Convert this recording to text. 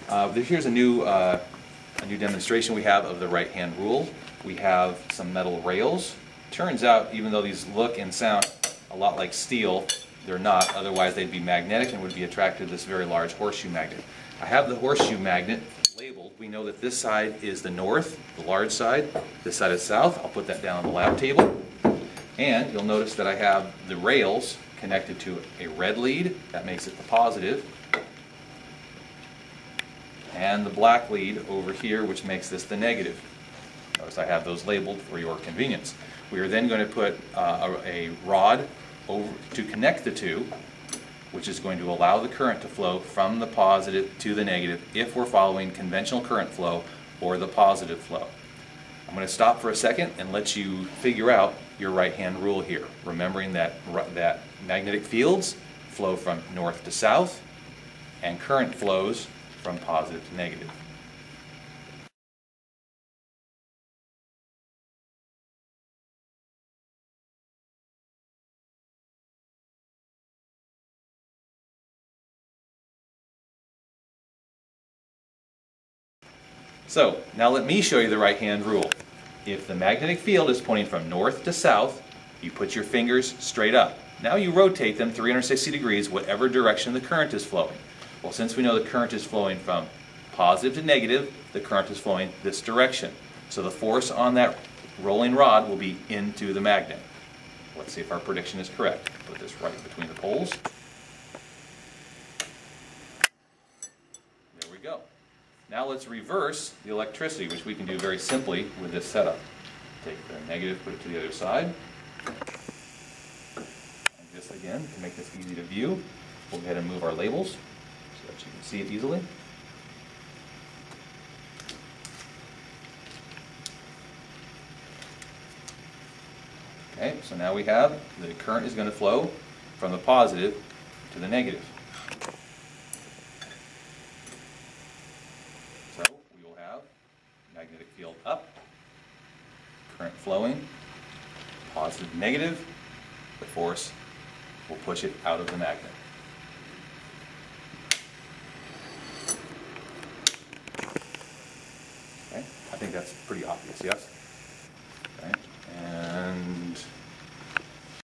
Here's a new demonstration we have of the right-hand rule. We have some metal rails. Turns out, even though these look and sound a lot like steel, they're not. Otherwise, they'd be magnetic and would be attracted to this very large horseshoe magnet. I have the horseshoe magnet labeled. We know that this side is the north, the large side. This side is south. I'll put that down on the lab table. And you'll notice that I have the rails connected to a red lead. That makes it the positive. And the black lead over here, which makes this the negative. Notice I have those labeled for your convenience. We are then going to put a rod over to connect the two, which is going to allow the current to flow from the positive to the negative if we're following conventional current flow or the positive flow. I'm going to stop for a second and let you figure out your right-hand rule here, remembering that magnetic fields flow from north to south and current flows from positive to negative. So, now let me show you the right-hand rule. If the magnetic field is pointing from north to south, you put your fingers straight up. Now you rotate them 360 degrees, whatever direction the current is flowing. Well, since we know the current is flowing from positive to negative, the current is flowing this direction. So the force on that rolling rod will be into the magnet. Let's see if our prediction is correct. Put this right between the poles. There we go. Now let's reverse the electricity, which we can do very simply with this setup. Take the negative, put it to the other side. And just again, to make this easy to view, we'll go ahead and move our labels so that you can see it easily. Okay, so now we have the current is going to flow from the positive to the negative. So we will have magnetic field up, current flowing, positive, negative. The force will push it out of the magnet. Okay, I think that's pretty obvious, yes?